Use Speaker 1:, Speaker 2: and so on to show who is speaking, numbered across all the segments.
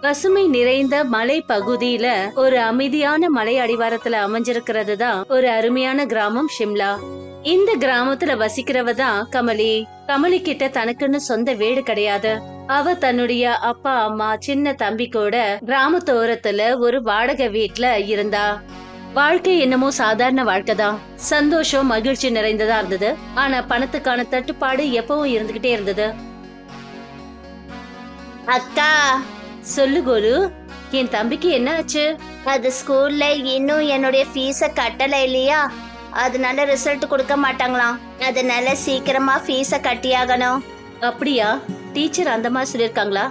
Speaker 1: பசுமை நிறைந்த மலை பகுதியில ஒரு அமைதியான மலை அடிவாரத்துல அமைஞ்சிருக்கிறது தான் ஒரு அருமையான கிராமம் ஷிம்லா. இந்த கிராமத்துல வசிக்கிறவ தான் கமலி. கமலி கிட்ட தனக்குன்னு சொந்த வீடு கிடையாது. அவ தன்னுடைய அப்பா அம்மா சின்ன தம்பி கூட கிராமத்தோரத்துல ஒரு வாடகை வீட்டுல இருந்தா. வாழ்க்கை என்னமோ சாதாரண வாழ்க்கைதான். சந்தோஷம் மகிழ்ச்சி நிறைந்ததா இருந்தது. ஆனா பணத்துக்கான தட்டுப்பாடு எப்பவும் இருந்துகிட்டே இருந்தது.
Speaker 2: அக்கா,
Speaker 1: சொல்லு கோலு, என் தம்பிக்கு என்ன ஆச்சு?
Speaker 2: அது ஸ்கூல்ல இன்னும் என்னுடைய ஃபீஸ கட்டல இல்லையா, அதனால ரிசல்ட் கொடுக்க மாட்டாங்களாம். அதனால சீக்கிரமா ஃபீஸ கட்டியாகணும்.
Speaker 1: அப்படியா? டீச்சர் அந்த மாதிரி சொல்லிருக்காங்களா?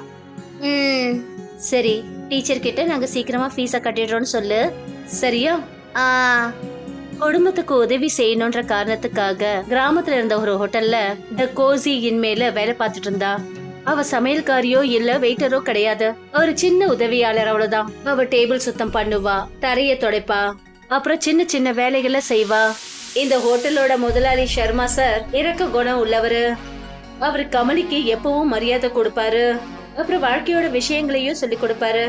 Speaker 1: சரி, டீச்சர் கிட்ட நாங்க சீக்கிரமா ஃபீஸ கட்டிடுறோம்னு சொல்லு, சரியா? குடும்பத்துக்கு உதவி செய்யணும்ன்ற காரணத்துக்காக கிராமத்துல இருந்த ஒரு ஹோட்டல்ல த கோசி இன்மேல வேலை பார்த்துட்டு இருந்தா. அவ சமையல்காரியோ இல்ல வெயிட்டரோ கிடையாது. ஒரு சின்ன உதவியாளர், அவ்வளவுதான். அவ டேபிள் சுத்தம் பண்ணுவா, தரைய துடைப்பா, அப்புறம் சின்ன சின்ன வேலைகளை செய்வா. இந்த ஹோட்டலோட முதலாளி சர்மா சார் இரக்க குணம் உள்ளவரு. அவரு கமலிக்கு எப்பவும் மரியாதை கொடுப்பாரு. அப்புறம் வாழ்க்கையோட விஷயங்களையும் சொல்லி கொடுப்பாரு.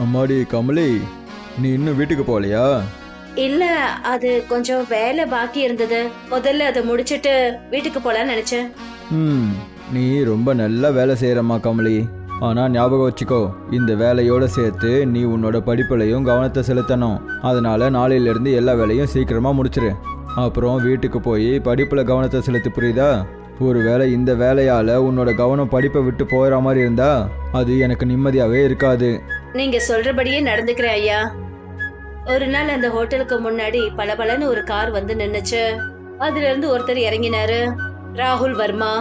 Speaker 3: அம்மாடி கமலி, நீ இன்னும் வீட்டுக்கு போகலையா?
Speaker 1: இல்ல, அது கொஞ்சம் வேலை பாக்கி இருந்தது. முதல்ல அதை முடிச்சிட்டு வீட்டுக்கு போலான்னு நினைச்சேன்.
Speaker 3: நீ ரொம்ப நல்லா வேலை செய்கிறம்மா கமலி. ஆனால் ஞாபகம் வச்சுக்கோ, இந்த வேலையோடு சேர்த்து நீ உன்னோட படிப்புலையும் கவனத்தை செலுத்தணும். அதனால் நாளையிலேருந்து எல்லா வேலையும் சீக்கிரமாக முடிச்சிரு. அப்புறம் வீட்டுக்கு போய் படிப்பில் கவனத்தை செலுத்து, புரியுதா? ஒருவேளை இந்த வேலையால் உன்னோட கவனம் படிப்பை விட்டு போகிற மாதிரி இருந்தா அது எனக்கு நிம்மதியாகவே இருக்காது.
Speaker 1: நீங்க சொல்றபடியே நடந்துக்கிறேன் ஐயா. ஒரு நாள் அந்த ஹோட்டலுக்கு முன்னாடி பலபலன்னு ஒரு கார் வந்து நின்னுச்சு. அதுல இருந்து ஒருத்தர் இறங்கினாரு. ராகுல் வர்மா,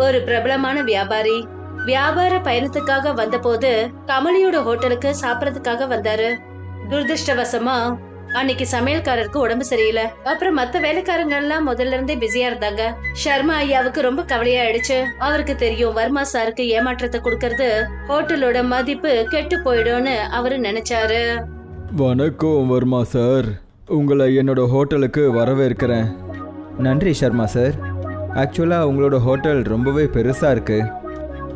Speaker 1: ஒரு பிரபலமான வியாபாரி. வியாபார பயணத்துக்காக வந்த போது கமலியோட ஹோட்டலுக்கு சாப்பிடறதுக்காக வந்தாரு. துரதிருஷ்டவசமா அன்னைக்கு சமையல்காரருக்கு உடம்பு சரியில்லை. அப்புறம் மத்த வேலைக்காரங்க எல்லாம் முதல்ல இருந்தே பிஸியா இருந்தாங்க. சர்மா ஐயாவுக்கு ரொம்ப கவலையா ஆயிடுச்சு. அவருக்கு தெரியும் வர்மா சாருக்கு ஏமாற்றத்தை கொடுக்கறது ஹோட்டலோட மதிப்பு கெட்டு போயிடும்னு அவரு நினைச்சாரு.
Speaker 3: வணக்கம் வர்மா சார், உங்களை என்னோட ஹோட்டலுக்கு வரவேற்கிறேன். நன்றி சர்மா சார். ஆக்சுவலாக உங்களோட ஹோட்டல் ரொம்பவே பெருசாக இருக்குது.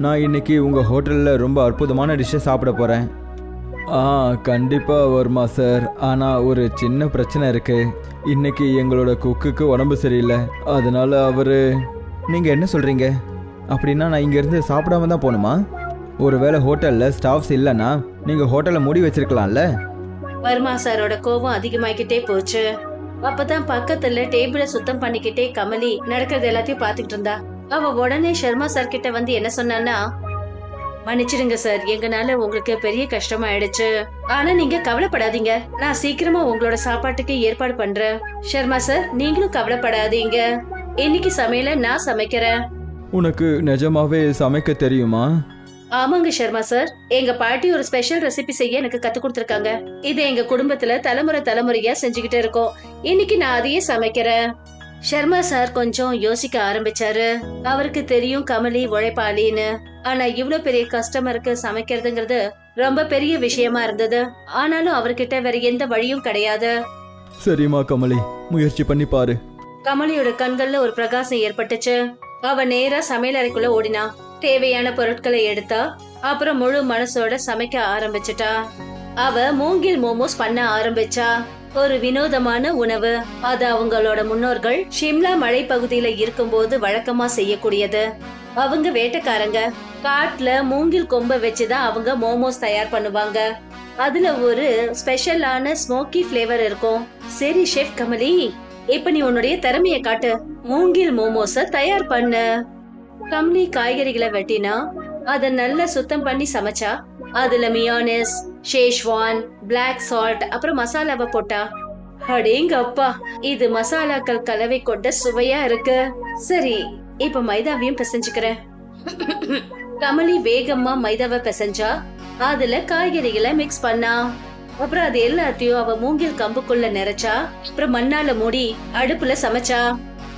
Speaker 3: நான் இன்றைக்கி உங்கள் ஹோட்டலில் ரொம்ப அற்புதமான டிஷ்ஷை சாப்பிட போகிறேன். கண்டிப்பாக வர்மா சார். ஆனால் ஒரு சின்ன பிரச்சனை இருக்குது. இன்றைக்கி எங்களோட குக்குக்கு உடம்பு சரியில்லை. அதனால் அவர்... நீங்கள் என்ன சொல்கிறீங்க? அப்படின்னா நான் இங்கேருந்து சாப்பிடாம தான் போகணுமா? ஒருவேளை ஹோட்டலில் ஸ்டாஃப்ஸ் இல்லைன்னா நீங்கள் ஹோட்டலை மூடி வச்சிருக்கலாம்ல?
Speaker 1: வர்மா சாரோட கோபம் அதிகமாகிக்கிட்டே போச்சு. அப்பதான் பக்கத்துல டேபிளை சுத்தம் பண்ணிக்கிட்டே கமலி நடக்கிறது எல்லாத்தையும் பாத்துக்கிட்டு இருந்தா. அவ உடனே சர்மா சார் கிட்ட வந்து என்ன சொன்னான்னா, மன்னிச்சிடுங்க சார், எங்கனால உங்களுக்கு பெரிய கஷ்டமா ஆயிடுச்சு. ஆனா நீங்க கவலைப்படாதீங்க, நான் சீக்கிரமா உங்களோட சாப்பாட்டுக்கு ஏற்பாடு பண்றேன். சர்மா சார், நீங்களும் கவலைப்படாதீங்க, இன்னைக்கு சமையல நான் சமைக்கிறேன்.
Speaker 3: உனக்கு நிஜமாவே சமைக்க தெரியுமா?
Speaker 1: ஆமாங்க சர்மா சார், எங்க பாட்டி ஒரு ஸ்பெஷல் ரெசிபி செய்ய எனக்கு கத்து கொடுத்திருக்காங்க. இது எங்க குடும்பத்துல தலைமுறையா செஞ்சுக்கிட்டே இருக்கோம். இன்னைக்கு நான் அதையே சமைக்கிறேன். சர்மா சார் கொஞ்சம் யோசிக்க ஆரம்பிச்சாரு. அவருக்கு தெரியும் கமலி உழைப்பாளின்னு. ஆனா இவ்வளவு பெரிய கஸ்டமருக்கு சமைக்கிறதுங்கிறது ரொம்ப பெரிய விஷயமா இருந்தது. ஆனாலும் அவர்கிட்ட வேற எந்த வழியும் கிடையாது.
Speaker 3: சரிம்மா கமலி, முயற்சி பண்ணி பாரு.
Speaker 1: கமலியோட கண்கள்ல ஒரு பிரகாசம் ஏற்பட்டுச்சு. அவ நேரா சமையல் அறைக்குள்ள ஓடினா. தேவையான பொருட்களை எடுத்தா. அப்புறம் முழு மனசோட சமைக்க ஆரம்பிச்சுட்டா. அவ மூங்கில் மோமோஸ் பண்ண ஆரம்பிச்சா. ஒரு வினோதமான உணவு. அது அவங்களோட முன்னோர்கள் ஷிம்லா மலை பகுதியில இருக்கும்போது வழக்கமா செய்யக்கூடியது. அவங்க வேட்டைக்காரங்க. காட்டுல மூங்கில் கொம்ப வச்சுதான் அவங்க மோமோஸ் தயார் பண்ணுவாங்க. அதுல ஒரு ஸ்பெஷலான ஸ்மோக்கி பிளேவர் இருக்கும். சரி ஷெஃப் கமலி, இப்ப நீ உன்னுடைய திறமைய காட்டு. மூங்கில் மோமோஸ தயார் பண்ணு. கமலி காய்கறிகளை வெட்டினா. அத நல்லா சுத்தம் பண்ணி சமைச்சா. அதுல மியோனிஸ், ஷேஷ்வான், பிளாக் சால்ட், அப்புறம் மசாலாவை போட்டா. அடேங்க அப்பா, இது மசாலாக்கள் கலவை கொண்ட சுவையா இருக்கு. சரி, இப்ப மைதாவையும் பிசைஞ்சுக்கிறேன். கமலி வேகமா மைதாவை பிசைஞ்சா. அதுல காய்கறிகளை மிக்ஸ் பண்ணா. அப்புறம் அது எல்லாத்தையும் அவ மூங்கில் கம்புக்குள்ள நிறைச்சா. அப்புறம் மண்ணால மூடி அடுப்புல சமைச்சா.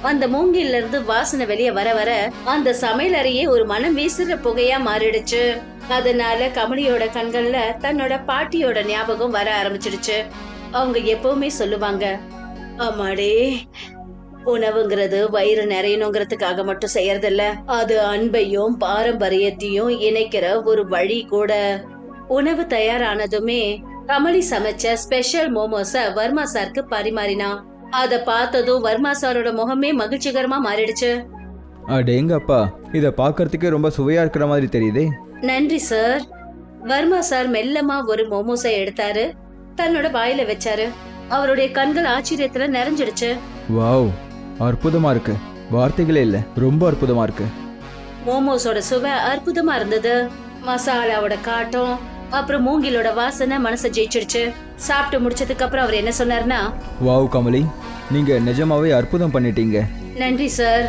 Speaker 1: அந்த மூங்கில்ல இருந்து வாசனை வெளியே வர வர அந்த சமையல் அறையே ஒரு மனம் வீசுற புகையா மாறிடுச்சு. அதனால கமலியோட கண்கள்ல தன்னோட பாட்டியோட ஞாபகம் வர ஆரம்பிச்சிடுச்சு. அவங்க எப்பவுமே சொல்லுவாங்க, ஆமாடே, உணவுங்கிறது வயிறு நிறையணுங்கிறதுக்காக மட்டும் செய்யறது இல்ல, அது அன்பையும் பாரம்பரியத்தையும் இணைக்கிற ஒரு வழி கூட. உணவு தயாரானதுமே கமலி சமைச்ச ஸ்பெஷல் மோமோஸ வர்மா சாருக்கு பரிமாறினா. அத பார்த்ததும் வர்மா சாரோட முகமே மகிழ்ச்சிகரமா மாறிடுச்சு.
Speaker 3: அடேங்கப்பா, இதை பார்க்கறதுக்கே ரொம்ப சுவையா இருக்கிற மாதிரி தெரியுதே.
Speaker 1: நன்றி சார். வர்மா சார் மெல்லமா ஒரு மோமோஸை எடுத்தாரு, தன்னோட வாயில வச்சாரு. அவருடைய கண்கள் ஆச்சரியத்துல நிறைஞ்சிடுச்சு.
Speaker 3: வாவ், அற்புதமா இருக்கு. வார்த்தைகளே இல்ல, ரொம்ப அற்புதமா இருக்கு.
Speaker 1: மோமோஸோட சுவை அற்புதமா இருந்தது. மசாலாவோட காட்டம் அப்புறம் மூங்கிலோட வாசனை மனசை ஜெயிச்சிடுச்சு. சாப்பிட்டு முடிச்சதுக்கு அப்புறம் அவர் என்ன சொன்னார்னா,
Speaker 3: வாவ் கமலி, நீங்க நிஜமாவே அற்புதம் பண்ணிட்டீங்க.
Speaker 1: நன்றி சார்,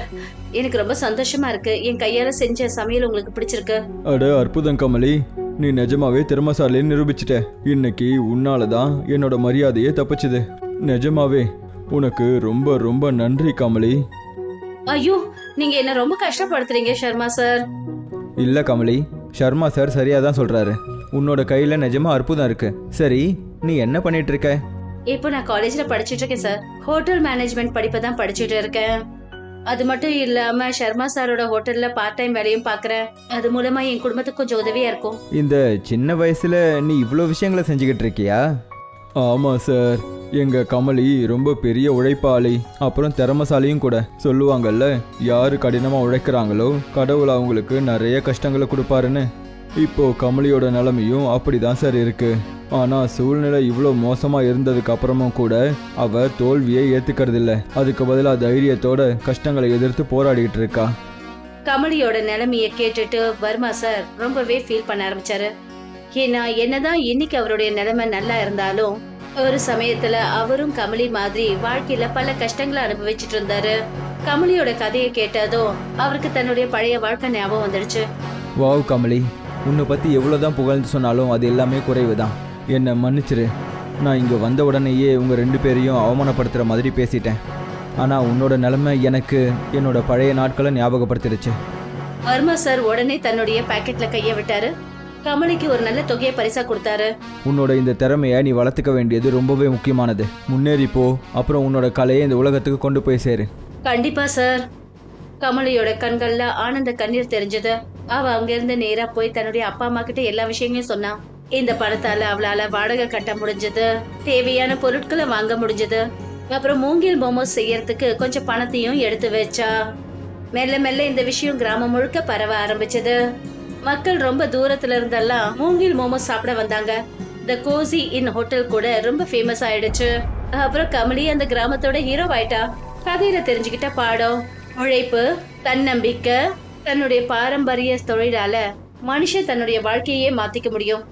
Speaker 1: எனக்கு ரொம்ப சந்தோஷமா இருக்கு. என் கையால செஞ்ச சமையல் உங்களுக்கு பிடிச்சிருக்கு.
Speaker 3: அட அற்புதம் கமலி, நீ நிஜமாவே திறமசாலின்னு நிரூபிச்சிட்ட. இன்னைக்கு உன்னாலதான் என்னோட மரியாதையே தப்பிச்சுது. நிஜமாவே உனக்கு ரொம்ப ரொம்ப நன்றி கமலி.
Speaker 1: ஐயோ, நீங்க என்ன ரொம்ப கஷ்டப்படுத்துறீங்க சர்மா சார்.
Speaker 3: இல்ல கமலி, சர்மா சார் சரியா தான் சொல்றாரு. உன்னோட கையில நிஜமா அற்புதம் இருக்கு. சரி, நீ என்ன பண்ணிட்டு இருக்க?
Speaker 1: இப்போ நான் காலேஜ்ல படிச்சிட்டு இருக்கேன் சார். ஹோட்டல் மேனேஜ்மெண்ட் படிப்பை தான் படிச்சுட்டு இருக்கேன். அது மட்டும் இல்லாம சர்மா சாரோட ஹோட்டல்ல பார்ட் டைம் வேலையும் பாக்குறேன். அது மூலமா என் குடும்பத்துக்கு கொஞ்சம் உதவியா இருக்கும்.
Speaker 3: இந்த சின்ன வயசுல நீ இவ்வளோ விஷயங்களை செஞ்சுக்கிட்டு இருக்கியா? ஆமா சார், எங்க கமலி ரொம்ப பெரிய உழைப்பாளி, அப்புறம் திறமசாலியும் கூட. சொல்லுவாங்கல்ல, யாரு கடினமா உழைக்கிறாங்களோ கடவுள் அவங்களுக்கு நிறைய கஷ்டங்களை கொடுப்பாருன்னு. இப்போ கமலியோட நிலைமையும் அப்படிதான் சார் இருக்கு. ஆனா சூழ்நிலை இவ்வளோ மோசமா இருந்ததுக்கு அப்புறமும் கூட அவ தோல்வியை ஏத்துக்கிறது இல்ல. அதுக்கு பதிலாக தைரியத்தோட கஷ்டங்களை எதிர்த்து போராடிட்டு இருக்கா.
Speaker 1: கமலியோட நிலைமைய கேட்டுட்டு வர்மா சார் ரொம்பவே ஃபீல் பண்ண ஆரம்பிச்சாரு. ஏன்னா என்னதான் இன்னைக்கு அவருடைய நிலைமை நல்லா இருந்தாலும் ஒரு சமயத்துல அவரும் கமலி மாதிரி வாழ்க்கையில பல கஷ்டங்களை அனுபவிச்சுட்டு இருந்தாரு. கமலியோட கதையை கேட்டதும் அவருக்கு தன்னுடைய பழைய வாழ்க்கை ஞாபகம் வந்துடுச்சு.
Speaker 3: வாவ் கமலி, உன்னை பற்றி எவ்வளோதான் புகழ்ந்து சொன்னாலும் அது எல்லாமே குறைவு தான். என்னை மன்னிச்சிரு. நான் இங்கே வந்த உடனேயே உங்கள் 2 பேரையும் அவமானப்படுத்துகிற மாதிரி பேசிட்டேன். ஆனால் உன்னோட நிலைமை எனக்கு என்னோட பழைய நாட்களை ஞாபகப்படுத்திடுச்சு.
Speaker 1: வர்மா சார் உடனே தன்னுடைய பாக்கெட்ல கைய விட்டாரு. கமலிக்கு ஒரு நல்ல தொகையை பரிசா கொடுத்தாரு.
Speaker 3: உன்னோட இந்த திறமையை நீ வளர்த்துக்க வேண்டியது ரொம்பவே முக்கியமானது. முன்னேறிப்போ, அப்புறம் உன்னோட கலையை இந்த உலகத்துக்கு கொண்டு போய் சேரு.
Speaker 1: கண்டிப்பா சார். கமலியோட கண்கள்ல ஆனந்த கண்ணீர் தெரிஞ்சது. அவ அங்கிருந்து நேரா போய் தன்னுடைய அப்பா அம்மா கிட்ட எல்லா விஷயங்களையும் சொன்னான். இந்த பணத்தால அவளால வாடகை கட்ட முடிஞ்சது, தேவையான பொருட்களை வாங்க முடிஞ்சது, அப்புறம் மூங்கில் மோமோஸ் செய்யறதுக்கு கொஞ்சம் பணத்தையும் எடுத்து வச்சா. மெல்ல மெல்ல இந்த விஷயம் கிராமம் முழுக்க பரவ ஆரம்பிச்சது. மக்கள் ரொம்ப தூரத்துல இருந்தெல்லாம் மூங்கில் மோமோஸ் சாப்பிட வந்தாங்க. த கோசி இன் ஹோட்டல் கூட ரொம்ப ஃபேமஸ் ஆயிடுச்சு. அப்புறம் கமலி அந்த கிராமத்தோட ஹீரோ ஆயிட்டா. கதையில தெரிஞ்சுக்கிட்ட பாடம், உழைப்பு, தன்னம்பிக்கை, தன்னுடைய பாரம்பரிய தொழிலால மனுஷன் தன்னுடைய வாழ்க்கையே மாத்திக்க முடியும்.